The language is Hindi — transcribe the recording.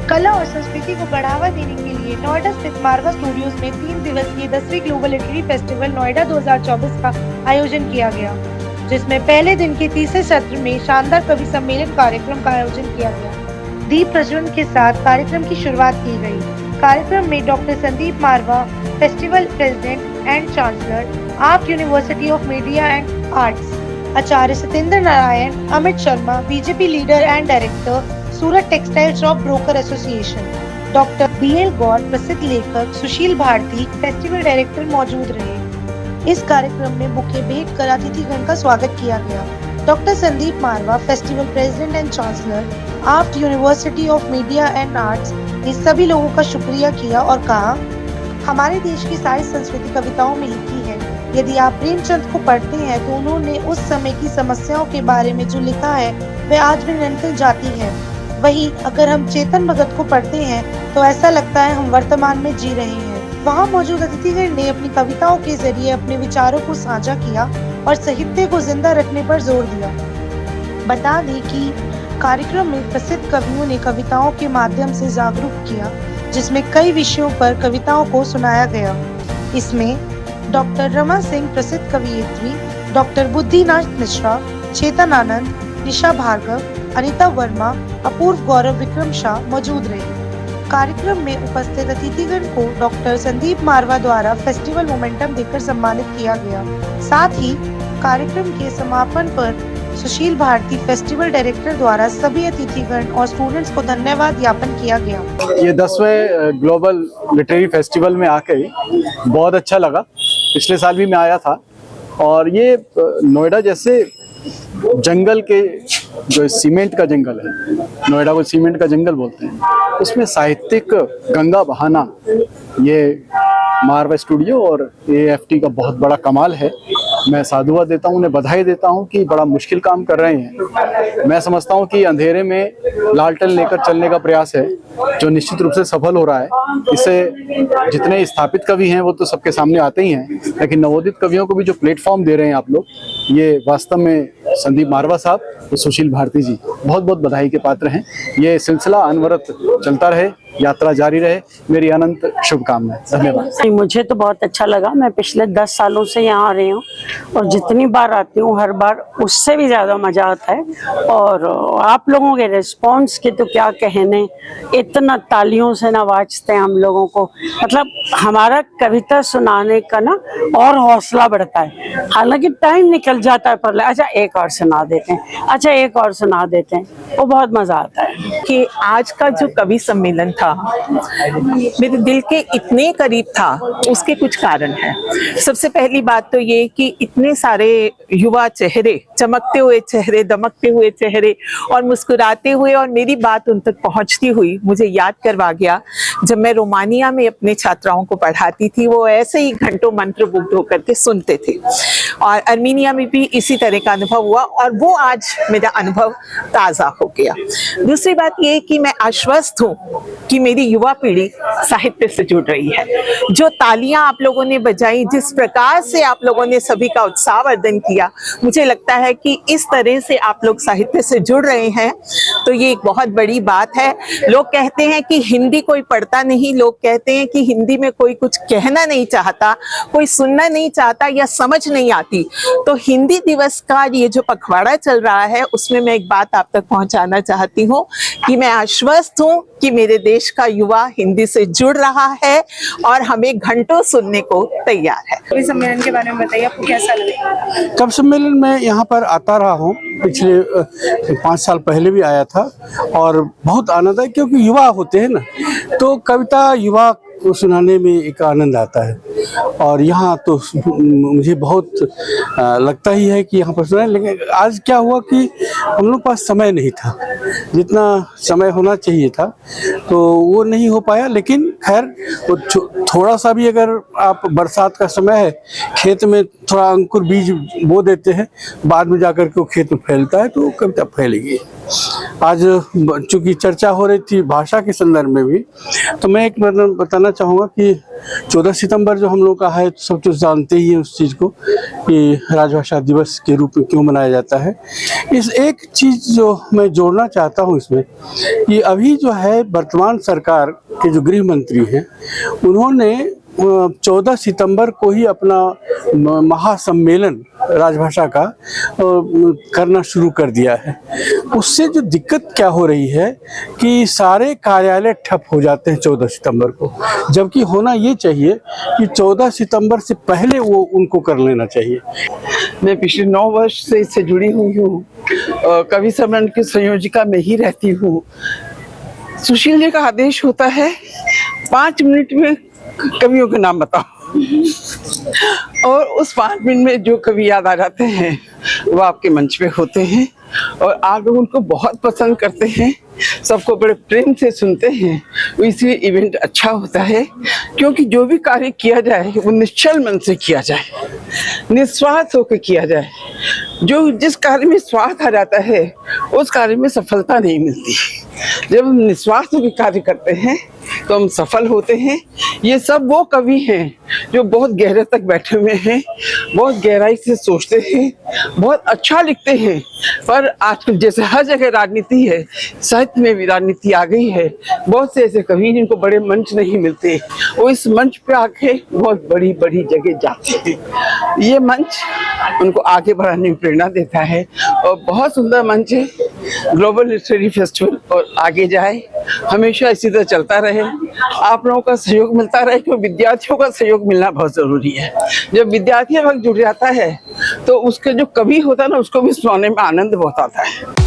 कला और संस्कृति को बढ़ावा देने के लिए नोएडा स्थित मारवा स्टूडियोज में 3 दिवसीय 10वीं ग्लोबल लिटरेरी फेस्टिवल नोएडा 2024 का आयोजन किया गया, जिसमें पहले दिन के तीसरे सत्र में शानदार कवि सम्मेलन कार्यक्रम का आयोजन किया गया। दीप प्रज्वलन के साथ कार्यक्रम की शुरुआत की गई। कार्यक्रम में doctor Sandeep Marwa, festival president and chancellor, art university of media and arts, Acharya Satyendra Narayan, Amit Sharma, BJP leader and director, Surat textile shop broker association, doctor BL Gaur, प्रसिद्ध लेखक, सुशील भारती, फेस्टिवल डायरेक्टर मौजूद रहे। इस कार्यक्रम में बुके भेंट कर अतिथिगण का स्वागत किया गया। Doctor Sandeep Marwa, festival president and chancellor, art university of media and arts, ने सभी लोगों का शुक्रिया किया और कहा, हमारे देश की सारी संस्कृति कविताओं में लिखी है। यदि आप प्रेमचंद को पढ़ते हैं तो उन्होंने उस समय की समस्याओं के बारे में जो लिखा है वह आज भी निरंतर जाती है। वहीं अगर हम चेतन भगत को पढ़ते हैं तो ऐसा लगता है हम वर्तमान में जी रहे हैं। वहां मौजूद अतिथिगण ने अपनी कविताओं के जरिए अपने विचारों को साझा किया और साहित्य को जिंदा रखने पर जोर दिया। बता दें कि कार्यक्रम में प्रसिद्ध कवियों ने कविताओं के माध्यम से जागरूक किया, जिसमें कई विषयों पर कविताओं को सुनाया गया। इसमें डॉक्टर रमा सिंह, प्रसिद्ध कवयित्री, डॉक्टर बुद्धिनाथ मिश्रा, चेतन आनंद, निशा भार्गव, अनीता वर्मा, अपूर्व गौरव, विक्रम शाह मौजूद रहे। कार्यक्रम में उपस्थित अतिथिगण को डॉक्टर संदीप मारवा द्वारा फेस्टिवल मोमेंटम देकर सम्मानित किया गया। साथ ही कार्यक्रम के समापन पर सुशील भारती, फेस्टिवल डायरेक्टर द्वारा सभी अतिथिगण और स्टूडेंट्स को धन्यवाद ज्ञापन किया गया। ये 10वें ग्लोबल लिटरेरी फेस्टिवल में आके बहुत अच्छा लगा। पिछले साल भी मैं आया था और ये नोएडा जैसे जंगल के, जो सीमेंट का जंगल है, नोएडा को सीमेंट का जंगल बोलते हैं, उसमें साहित्यिक गंगा बहाना ये मारवा स्टूडियो और AFT का बहुत बड़ा कमाल है। मैं साधुवाद देता हूँ, उन्हें बधाई देता हूँ कि बड़ा मुश्किल काम कर रहे हैं। मैं समझता हूँ कि अंधेरे में लालटेन लेकर चलने का प्रयास है जो निश्चित रूप से सफल हो रहा है। इससे जितने स्थापित कवि हैं वो तो सबके सामने आते ही हैं, लेकिन नवोदित कवियों को भी जो प्लेटफॉर्म दे रहे हैं आप लोग, ये वास्तव में संदीप मारवा साहब और सुशील भारती जी बहुत बहुत बधाई के पात्र हैं। ये सिलसिला अनवरत चलता रहे, यात्रा जारी रहे। मेरी अनंत शुभकामनाएं। धन्यवाद। मुझे तो बहुत अच्छा लगा। मैं पिछले 10 सालों से यहाँ आ रही हूँ और जितनी बार आती हूँ हर बार उससे भी ज़्यादा मज़ा आता है। और आप लोगों के रिस्पॉन्स के तो क्या कहने, इतना तालियों से नवाजते हैं हम लोगों को। मतलब हमारा कविता सुनाने का ना और हौसला बढ़ता है। हालांकि टाइम निकल जाता है पर अच्छा एक और सुना देते हैं, अच्छा एक और सुना देते हैं, वो बहुत मज़ा आता है। कि आज का जो कवि सम्मेलन था मेरे दिल के इतने करीब था, उसके कुछ कारण हैं। सबसे पहली बात तो ये कि इतने सारे युवा चेहरे, चमकते हुए चेहरे, दमकते हुए चेहरे और मुस्कुराते हुए, और मेरी बात उन तक पहुंचती हुई मुझे याद करवा गया जब मैं रोमानिया में अपने छात्राओं को पढ़ाती थी। वो ऐसे ही घंटों मंत्रमुग्ध होकर के सुनते थे और अर्मीनिया में भी इसी तरह का अनुभव हुआ और वो आज मेरा अनुभव ताज़ा हो गया। दूसरी बात ये कि मैं आश्वस्त हूँ कि मेरी युवा पीढ़ी साहित्य से जुड़ रही है। जो तालियां आप लोगों ने बजाई, जिस प्रकार से आप लोगों ने सभी का उत्साहवर्धन किया, मुझे लगता है कि इस तरह से आप लोग साहित्य से जुड़ रहे हैं तो ये एक बहुत बड़ी बात है। लोग कहते हैं कि हिंदी कोई पढ़ता नहीं, लोग कहते हैं कि हिंदी में कोई कुछ कहना नहीं चाहता, कोई सुनना नहीं चाहता या समझ नहीं आती। तो हिंदी दिवस का ये जो पखवाड़ा चल रहा है उसमें मैं एक बात आप तक पहुंचाना चाहती हूँ कि मैं आश्वस्त हूँ कि मेरे देश का युवा हिंदी से जुड़ रहा है और हमें घंटों सुनने को तैयार है। कवि सम्मेलन के बारे में बताइए, आपको कैसा लगा? कवि सम्मेलन में यहाँ पर आता रहा हूँ, पिछले 5 साल पहले भी आया था और बहुत आनंद है, क्योंकि युवा होते हैं ना, तो कविता युवा को सुनाने में एक आनंद आता है। और यहाँ तो मुझे बहुत लगता ही है कि यहाँ पर सुना, लेकिन आज क्या हुआ कि हम लोग पास समय नहीं था, जितना समय होना चाहिए था तो वो नहीं हो पाया। लेकिन खैर वो थोड़ा सा भी, अगर आप बरसात का समय है, खेत में थोड़ा अंकुर बीज बो देते हैं, बाद में जाकर के वो खेत में फैलता है तो कविता फैलेगी। आज चूंकि चर्चा हो रही थी भाषा के संदर्भ में भी, तो मैं एक मतलब बताना चाहूँगा कि 14 सितंबर जो हम लोग का है, सब तो जानते ही हैं उस चीज़ को कि राजभाषा दिवस के रूप में क्यों मनाया जाता है। इस एक चीज़ जो मैं जोड़ना चाहता हूँ इसमें, कि अभी जो है वर्तमान सरकार के जो गृह मंत्री हैं, उन्होंने 14 सितंबर को ही अपना महासम्मेलन राजभाषा का करना शुरू कर दिया है। उससे जो दिक्कत क्या हो रही है कि सारे कार्यालय ठप हो जाते हैं 14 सितंबर को, जबकि होना ये चाहिए कि 14 सितंबर से पहले वो उनको कर लेना चाहिए। मैं पिछले 9 वर्ष से इससे जुड़ी हुई हूँ, कवि सम्मेलन की संयोजिका में ही रहती हूँ। सुशील जी का आदेश होता है 5 मिनट में कवियों के नाम बताओ, और उस 5 मिनट में जो कवि याद आ जाते हैं वो आपके मंच पे होते हैं और आप लोग उनको बहुत पसंद करते हैं, सबको बड़े प्रेम से सुनते हैं। इसलिए इवेंट अच्छा होता है, क्योंकि जो भी कार्य किया जाए वो निश्चल मन से किया जाए, निस्वार्थ होकर किया जाए। जो जिस कार्य में स्वार्थ आ जाता है उस कार्य में सफलता नहीं मिलती। जब हम निस्वार्थ होकर कार्य करते हैं तो हम सफल होते हैं। ये सब वो कवि हैं जो बहुत गहरे तक बैठे हुए हैं, बहुत गहराई से सोचते हैं, बहुत अच्छा लिखते हैं। पर आजकल जैसे हर जगह राजनीति है, साहित्य में भी राजनीति आ गई है। बहुत से ऐसे कवि जिनको बड़े मंच नहीं मिलते, वो इस मंच पे आके बहुत बड़ी बड़ी जगह जाते हैं। ये मंच उनको आगे बढ़ाने में प्रेरणा देता है और बहुत सुंदर मंच है ग्लोबल लिटरेरी फेस्टिवल, और आगे जाए, हमेशा इसी तरह चलता रहे। आप लोगों का सहयोग मिलता रहे, क्योंकि विद्यार्थियों का सहयोग मिलना बहुत जरूरी है। जब विद्यार्थी वक्त जुड़ जाता है तो उसके जो कवि होता है ना, उसको भी सुनाने में आनंद बहुत आता है।